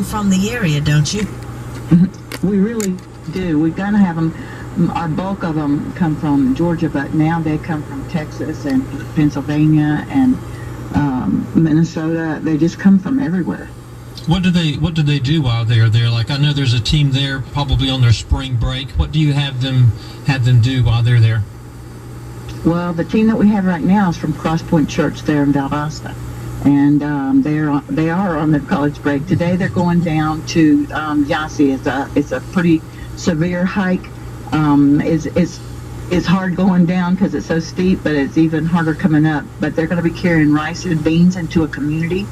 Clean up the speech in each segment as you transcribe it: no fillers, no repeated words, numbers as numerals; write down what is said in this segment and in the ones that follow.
from the area, don't you? We really do. We're going to have them. Our bulk of them come from Georgia, but now they come from Texas and Pennsylvania and Minnesota. They just come from everywhere. What do they do while they're there? Like, I know there's a team there probably on their spring break. What do you have them do while they're there? Well, the team that we have right now is from Cross Point Church there in Valdosta, and they are on their college break. Today they're going down to Yasi. It's a pretty severe hike. It's hard going down because it's so steep, but it's even harder coming up. But they're going to be carrying rice and beans into a community.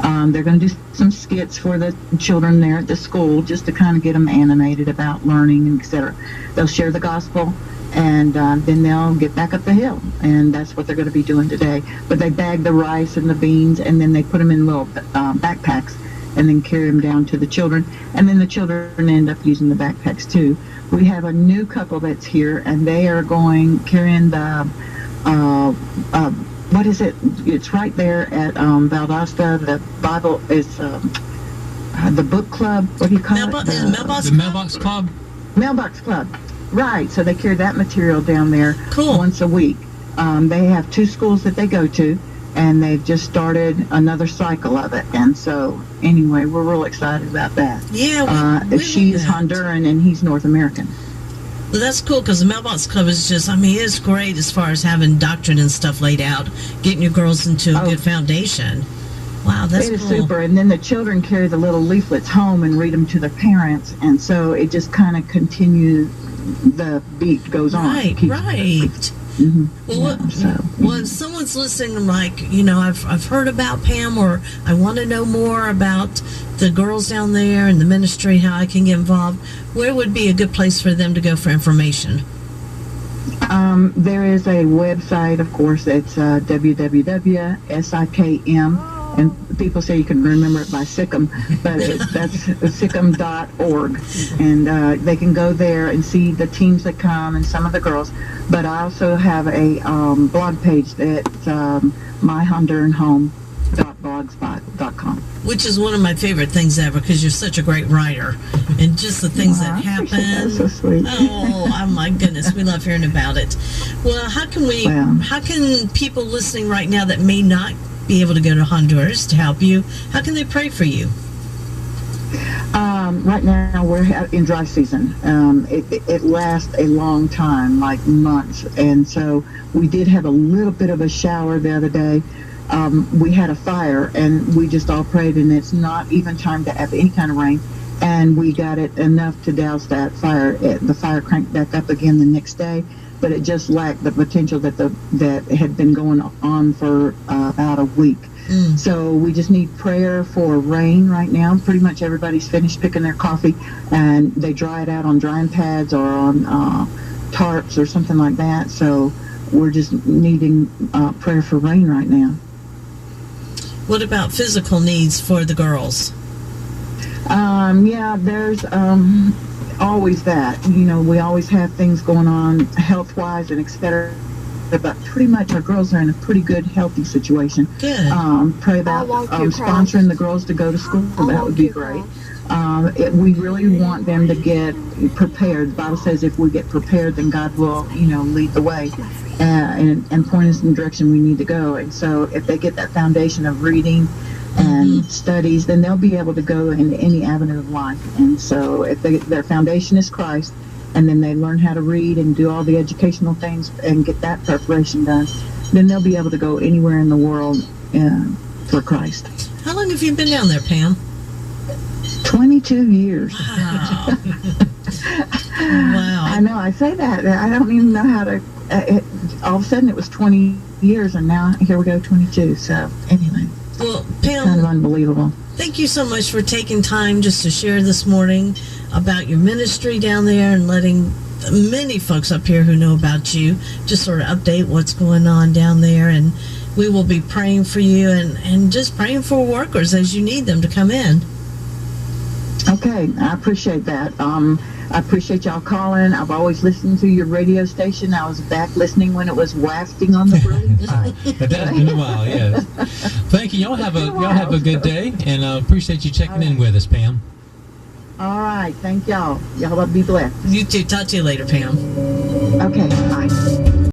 They're going to do some skits for the children there at the school just to kind of get them animated about learning and etc. They'll share the gospel, and then they'll get back up the hill, and that's what they're going to be doing today. But they bag the rice and the beans, and then they put them in little backpacks and then carry them down to the children, and then the children end up using the backpacks too. We have a new couple that's here, and they are carrying the what is it? It's right there at Valdosta. The Bible is the book club. What do you call it? The Mailbox Club. Mailbox Club. Right. So they carry that material down there once a week. They have 2 schools that they go to, and they've just started another cycle of it. And so, anyway, we're real excited about that. Yeah, she's Honduran and he's North American. Well, that's cool because the Mailbox Club is just, it's great as far as having doctrine and stuff laid out, getting your girls into a good foundation. Wow, that's cool. It is super. And then the children carry the little leaflets home and read them to their parents. And so it just kind of continues, the beat goes on. Right. Mm-hmm. Well, if someone's listening, like, I've heard about Pam, or I want to know more about the girls down there and the ministry, how I can get involved, where would be a good place for them to go for information? There is a website, of course. It's www.sikm, and people say you can remember it by Sikkim, but that's sikkim.org, and they can go there and see the teams that come and some of the girls. But I also have a blog page that's myhonduranhome.blogspot.com. Which is one of my favorite things ever, because you're such a great writer, and just the things that happen. That's so sweet. Oh my goodness, we love hearing about it. Well, how can people listening right now that may not be able to go to Honduras to help you, how can they pray for you? Right now we're in dry season. It lasts a long time, like months, and so we did have a little bit of a shower the other day. We had a fire, and we just all prayed, and it's not even time to have any kind of rain, and we got it enough to douse that fire. The fire cranked back up again the next day, but it just lacked the potential that had been going on for about a week. So we just need prayer for rain right now. Pretty much everybody's finished picking their coffee, and they dry it out on drying pads or on tarps or something like that. So we're just needing prayer for rain right now. What about physical needs for the girls? Yeah, there's always that. We always have things going on health-wise and etc. But pretty much our girls are in a pretty good, healthy situation. Good. Pray about sponsoring the girls to go to school. That would be great. We really want them to get prepared. The Bible says if we get prepared, then God will, lead the way and point us in the direction we need to go. And so if they get that foundation of reading and studies, then they'll be able to go into any avenue of life. And so if their foundation is Christ, and then they learn how to read and do all the educational things and get that preparation done, then they'll be able to go anywhere in the world for Christ. How long have you been down there, Pam? 22 years. Wow. Wow. I know, I say that. I don't even know how to... all of a sudden it was 20 years, and now here we go, 22. So, anyway. Well, Pam... kind of unbelievable. Thank you so much for taking time just to share this morning about your ministry down there and letting many folks up here who know about you just sort of update what's going on down there. And we will be praying for you and just praying for workers as you need them to come in. Okay, I appreciate that. I appreciate y'all calling. I've always listened to your radio station. I was back listening when it was wafting on the brilliant side. That has been a while, yes. Thank you. Y'all have a good day, and appreciate you checking in with us, Pam. All right, thank y'all. Y'all be blessed. You too. Talk to you later, Pam. Okay, bye.